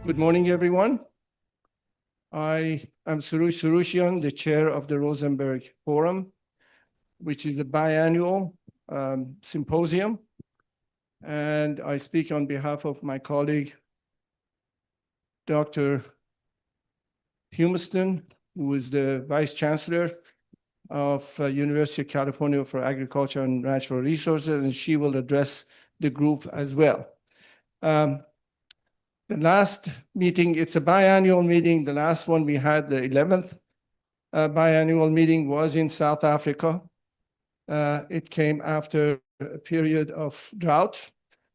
Good morning, everyone. I am Surush Surushian, the chair of the Rosenberg Forum, which is a biannual symposium. And I speak on behalf of my colleague, Dr. Humiston, who is the Vice Chancellor of University of California for Agriculture and Natural Resources, and she will address the group as well. The last meeting, it's a biannual meeting. The last one we had, the 11th biannual meeting, was in South Africa. It came after a period of drought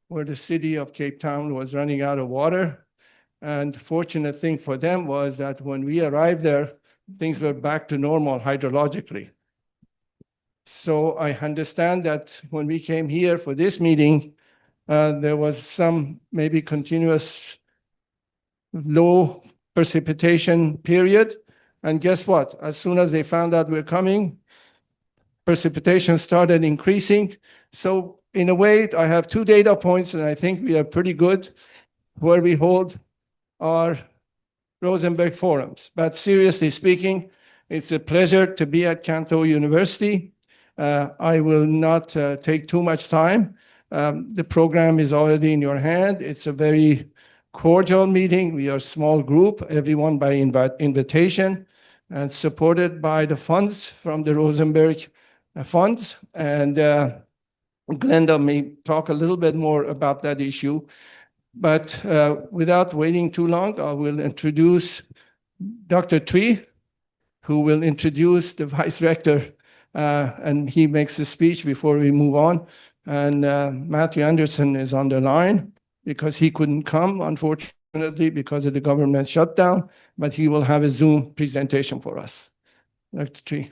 where the city of Cape Town was running out of water. And the fortunate thing for them was that when we arrived there, things were back to normal hydrologically. So I understand that when we came here for this meeting, there was some maybe continuous low precipitation period. And guess what? As soon as they found out we're coming, precipitation started increasing. So in a way, I have two data points, and I think we are pretty good where we hold our Rosenberg forums. But seriously speaking, it's a pleasure to be at Can Tho University. I will not take too much time. The program is already in your hand. It's a very cordial meeting. We are a small group, everyone by invitation, and supported by the funds from the Rosenberg funds. And Glenda may talk a little bit more about that issue. But without waiting too long, I will introduce Dr. Tree, who will introduce the Vice Rector, and he makes the speech before we move on. And Matthew Anderson is on the line because he couldn't come, unfortunately, because of the government shutdown, but he will have a Zoom presentation for us. Dr. Tree.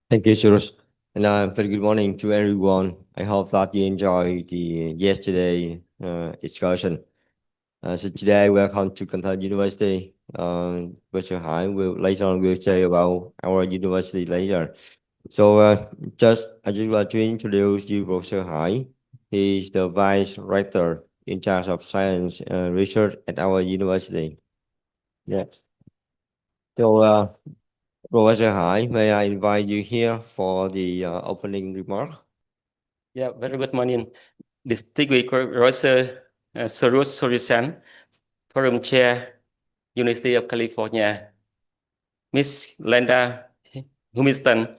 Thank you, Suresh. And very good morning to everyone. I hope that you enjoyed the yesterday excursion. So today, welcome to Can Tho University. Professor Hai will later on will say about our university later. So I just like to introduce you, Professor Hai. He is the Vice Rector in charge of science research at our university. Yeah. So Professor Hai, may I invite you here for the opening remark? Yeah, very good morning. Distinguished Professor Surush Surushian, Forum Chair, University of California. Miss Glenda Humiston,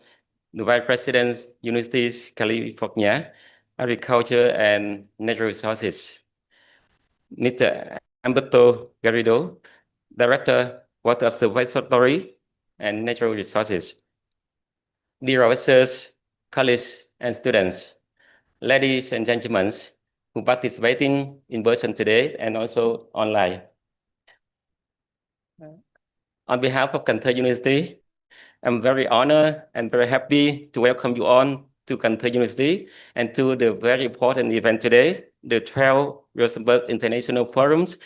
the Vice President, University of California, Agriculture and Natural Resources. Mr. Alberto Garrido, Director, Water Observatory and Natural Resources. Dear officers, colleagues, and students, ladies and gentlemen who participating in person today and also online. On behalf of Can Tho University, I'm very honored and very happy to welcome you on to Can Tho University and to the very important event today, the 12th Rosenberg International Forums,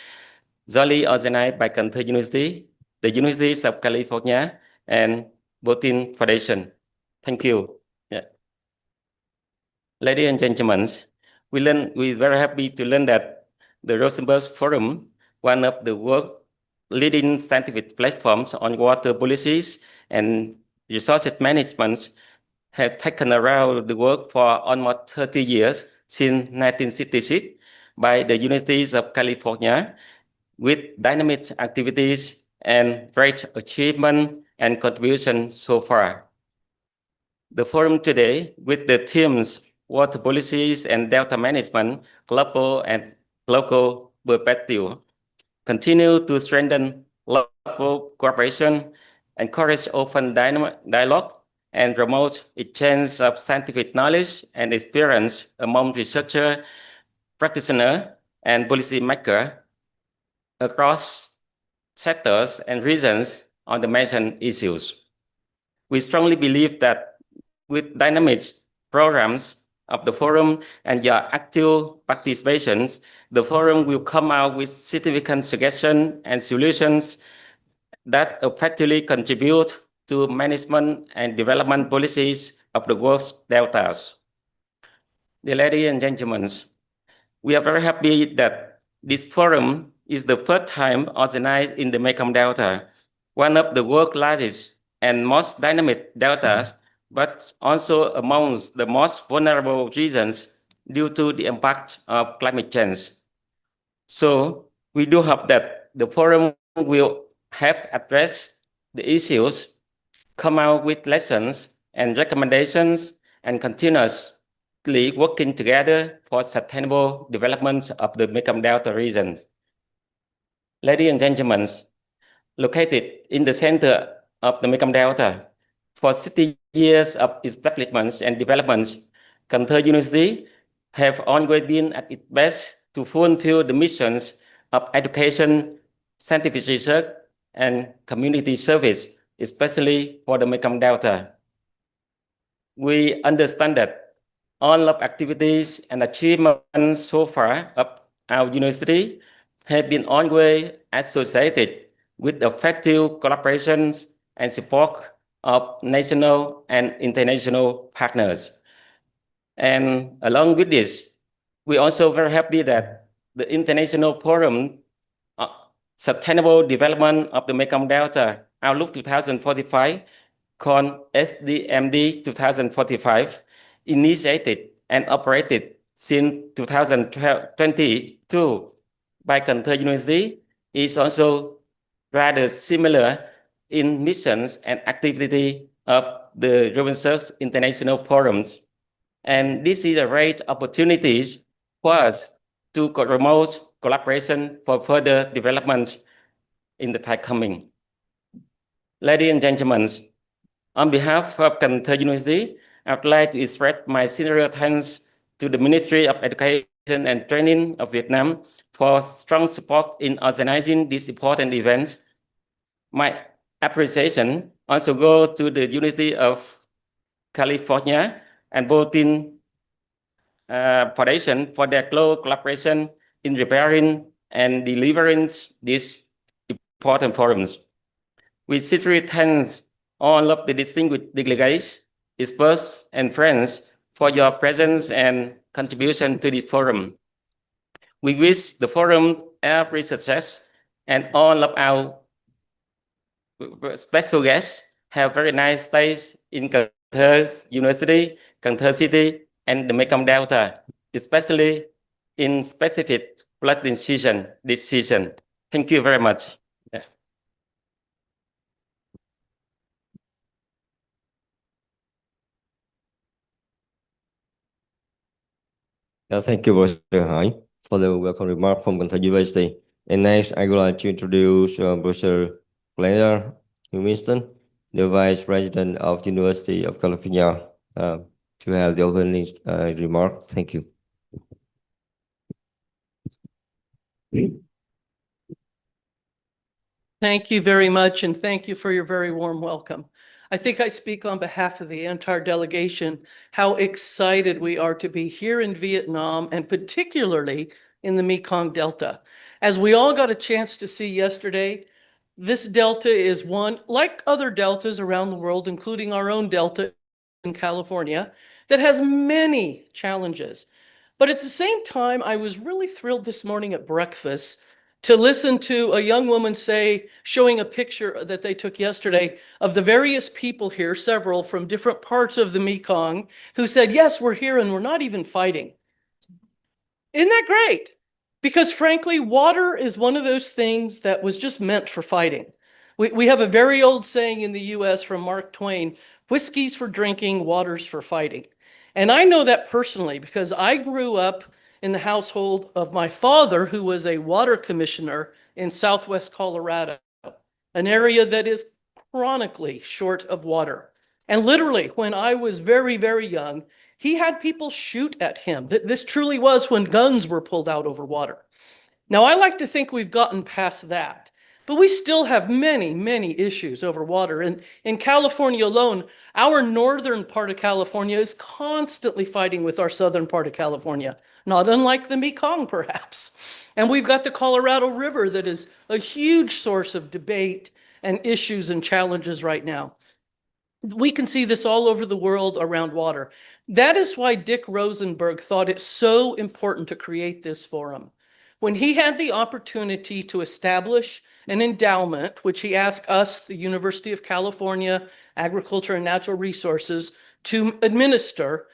jointly organized by Can Tho University, the Universities of California, and Botin Foundation. Thank you. Yeah. Ladies and gentlemen, we're very happy to learn that the Rosenberg Forum, one of the world's leading scientific platforms on water policies and resources management, have taken around the world for almost 30 years since 1966 by the Universities of California, with dynamic activities and great achievement and contribution so far. The forum today, with the themes water policies and delta management, global and local perspective, continue to strengthen local cooperation, encourage open dialogue, and promote exchange of scientific knowledge and experience among researchers, practitioners, and policymakers across sectors and regions on the mentioned issues. We strongly believe that with dynamic programs of the forum and your active participations, the forum will come out with significant suggestions and solutions that effectively contribute to management and development policies of the world's deltas. Dear ladies and gentlemen, we are very happy that this forum is the first time organized in the Mekong Delta, one of the world's largest and most dynamic deltas, but also amongst the most vulnerable regions due to the impact of climate change. So we do hope that the forum will help address the issues, come out with lessons and recommendations, and continuously working together for sustainable development of the Mekong Delta region. Ladies and gentlemen, located in the center of the Mekong Delta, for 60 years of establishment and development, Can Tho University have always been at its best to fulfill the missions of education, scientific research, and community service, especially for the Mekong Delta. We understand that all of activities and achievements so far of our university have been always associated with effective collaborations and support of national and international partners. And along with this, we're also very happy that the International Forum Sustainable Development of the Mekong Delta Outlook 2045, called SDMD 2045, initiated and operated since 2022 by Can Tho University, is also rather similar in missions and activity of the Rosenberg International Forums. And this is a great opportunities for us to promote collaboration for further development in the time coming. Ladies and gentlemen, on behalf of Can Tho University, I would like to express my sincere thanks to the Ministry of Education and Training of Vietnam for strong support in organizing this important event. My appreciation also goes to the University of California and Bolton Foundation for their close collaboration in preparing and delivering these important forums. We sincerely thank all of the distinguished delegates, experts, and friends for your presence and contribution to the forum. We wish the forum every success, and all of our special guests have very nice stays in Can Tho University, Can Tho City, and the Mekong Delta, especially in specific flooding season this season. Thank you very much. Thank you, Professor Hai, for the welcome remark from Can Tho University. And next, I would like to introduce Professor Claire Humiston, the Vice President of the University of California, to have the opening remark. Thank you. Thank you very much, and thank you for your very warm welcome. I think I speak on behalf of the entire delegation, how excited we are to be here in Vietnam, and particularly in the Mekong Delta. As we all got a chance to see yesterday, this delta is one, like other deltas around the world, including our own delta in California, that has many challenges. But at the same time, I was really thrilled this morning at breakfast to listen to a young woman say, showing a picture that they took yesterday of the various people here, several from different parts of the Mekong, who said, yes, we're here and we're not even fighting. Isn't that great? Because frankly, water is one of those things that was just meant for fighting. We have a very old saying in the US from Mark Twain, whiskey's for drinking, water's for fighting. And I know that personally because I grew up in the household of my father, who was a water commissioner in Southwest Colorado, an area that is chronically short of water. And literally, when I was very, very young, he had people shoot at him. This truly was when guns were pulled out over water. Now, I like to think we've gotten past that, but we still have many, many issues over water. And in California alone, our northern part of California is constantly fighting with our southern part of California, not unlike the Mekong, perhaps. And we've got the Colorado River that is a huge source of debate and issues and challenges right now. We can see this all over the world around water. That is why Dick Rosenberg thought it so important to create this forum. when he had the opportunity to establish an endowment, which he asked us, the University of California Agriculture and Natural Resources, to administer,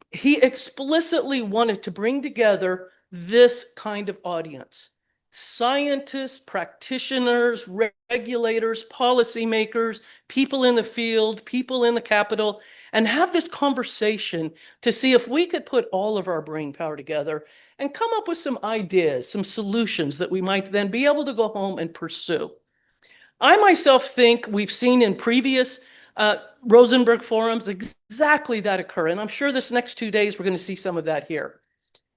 he explicitly wanted to bring together this kind of audience. Scientists, practitioners, regulators, policymakers, people in the field, people in the Capitol, and have this conversation to see if we could put all of our brain power together and come up with some ideas, some solutions that we might then be able to go home and pursue. I myself think we've seen in previous Rosenberg forums exactly that occur. And I'm sure this next 2 days, we're going to see some of that here.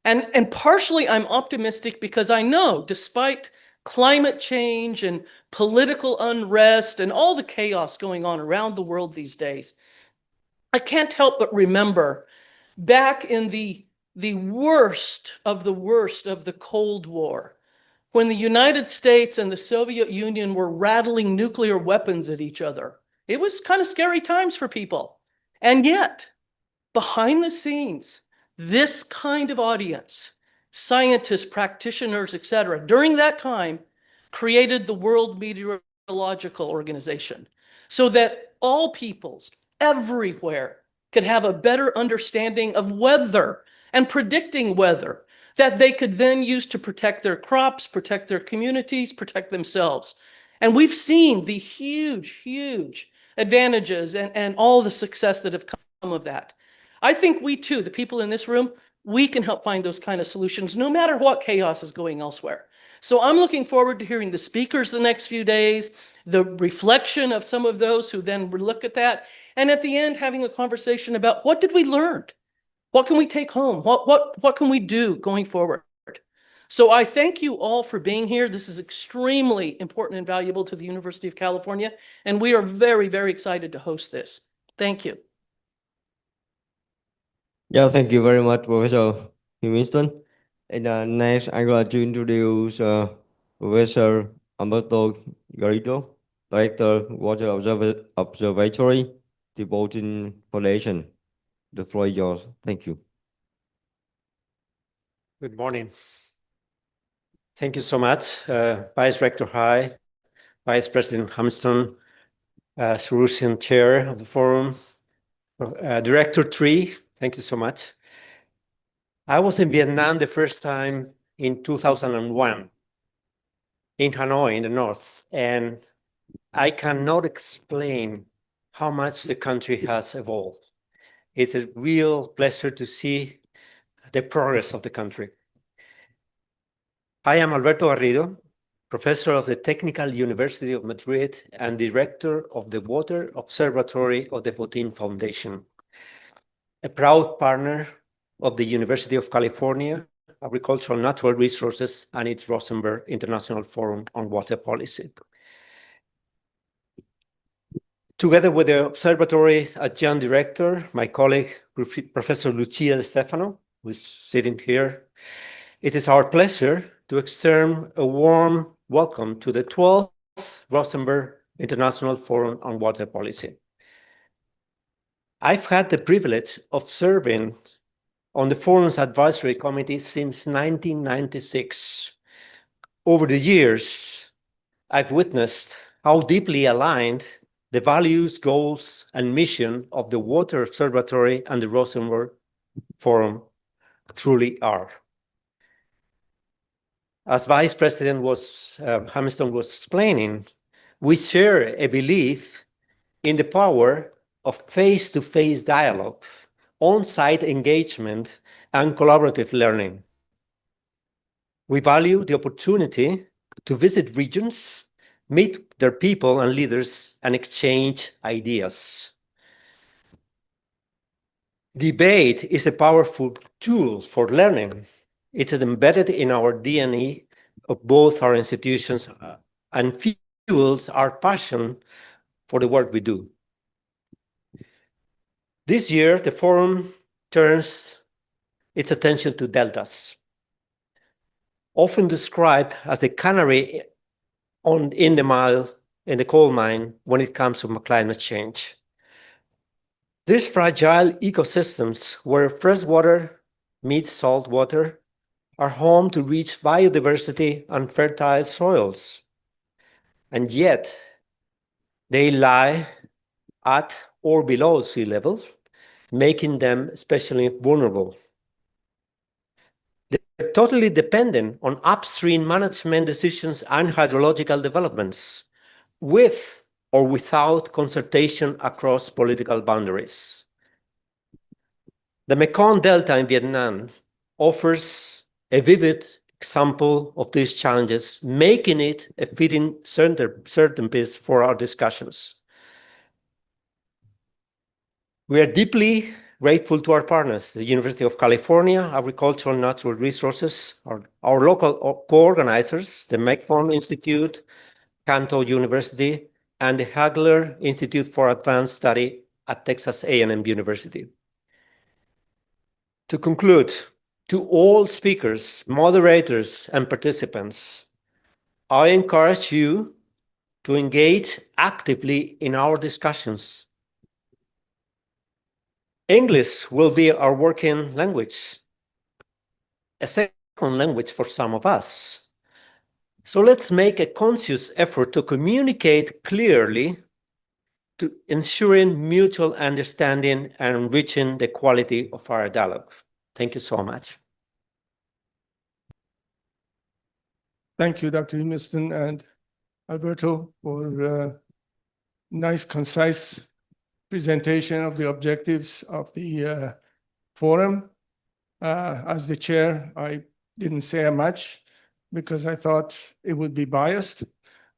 And partially I'm optimistic because I know despite climate change and political unrest and all the chaos going on around the world these days, I can't help but remember back in the worst of the Cold War, when the United States and the Soviet Union were rattling nuclear weapons at each other. It was kind of scary times for people. And yet, behind the scenes, this kind of audience, scientists, practitioners, etc., during that time, created the World Meteorological Organization so that all peoples everywhere could have a better understanding of weather and predicting weather that they could then use to protect their crops, protect their communities, protect themselves. And we've seen the huge advantages and all the success that have come of that. I think we too, the people in this room, we can help find those kind of solutions no matter what chaos is going elsewhere. So I'm looking forward to hearing the speakers the next few days, the reflection of some of those who then look at that, and at the end having a conversation about what did we learn? What can we take home? What can we do going forward? So I thank you all for being here. This is extremely important and valuable to the University of California, and we are very, very excited to host this. Thank you. Yeah, thank you very much, Professor Winston. And next, I'm going to introduce Professor Alberto Garrido, Director, Water Observatory, Devoting Foundation. The floor is yours. Thank you. Good morning. Thank you so much, Vice Rector Hai, Vice President Hamilton, Solution Chair of the Forum, Director Tree, thank you so much. I was in Vietnam the first time in 2001, in Hanoi in the north, and I cannot explain how much the country has evolved. It's a real pleasure to see the progress of the country. I am Alberto Garrido, professor of the Technical University of Madrid and director of the Water Observatory of the Botín Foundation, a proud partner of the University of California, Agricultural Natural Resources, and its Rosenberg International Forum on Water Policy. Together with the observatory's adjunct director, my colleague, Professor Lucia De Stefano, who is sitting here, it is our pleasure to extend a warm welcome to the 12th Rosenberg International Forum on Water Policy. I've had the privilege of serving on the Forum's advisory committee since 1996. Over the years, I've witnessed how deeply aligned the values, goals, and mission of the Water Observatory and the Rosenberg Forum truly are. As Vice President Hamilton was explaining, we share a belief in the power of face-to-face dialogue, on-site engagement, and collaborative learning. We value the opportunity to visit regions, meet their people and leaders, and exchange ideas. Debate is a powerful tool for learning. It is embedded in our DNA of both our institutions and fuels our passion for the work we do. This year, the Forum turns its attention to deltas, often described as the canary in the coal mine when it comes to climate change. These fragile ecosystems where fresh water meets salt water are home to rich biodiversity and fertile soils. And yet, they lie at or below sea level, making them especially vulnerable. They're totally dependent on upstream management decisions and hydrological developments, with or without consultation across political boundaries. The Mekong Delta in Vietnam offers a vivid example of these challenges, making it a fitting centerpiece for our discussions. We are deeply grateful to our partners, the University of California, Agricultural and Natural Resources, our local co-organizers, the Mekong Institute, Can Tho University, and the Hagler Institute for Advanced Study at Texas A&M University. To conclude, to all speakers, moderators, and participants, I encourage you to engage actively in our discussions. English will be our working language, a second language for some of us. So let's make a conscious effort to communicate clearly, to ensuring mutual understanding and enriching the quality of our dialogue. Thank you so much. Thank you, Dr. Humiston and Alberto, for a nice, concise presentation of the objectives of the forum. As the chair, I didn't say much because I thought it would be biased.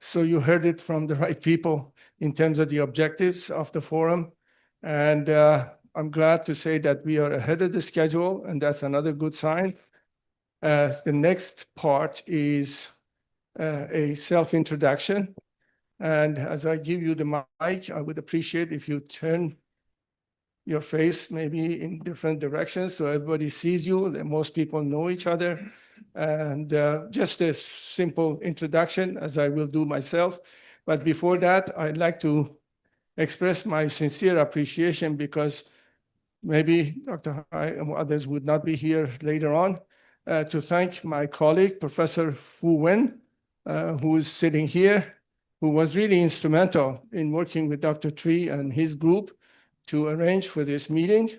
So you heard it from the right people in terms of the objectives of the forum. And I'm glad to say that we are ahead of the schedule, and that's another good sign. The next part is a self-introduction. And as I give you the mic, I would appreciate if you turn your face maybe in different directions so everybody sees you, that most people know each other. And just a simple introduction, as I will do myself. But before that, I'd like to express my sincere appreciation, because maybe Dr. Hai and others would not be here later on, to thank my colleague, Professor Fu Wen, who is sitting here, who was really instrumental in working with Dr. Tree and his group to arrange for this meeting.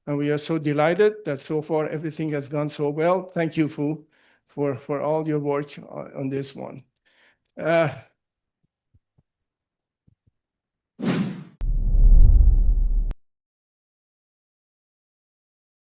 And we are so delighted that so far everything has gone so well. Thank you, Fu, for all your work on this one.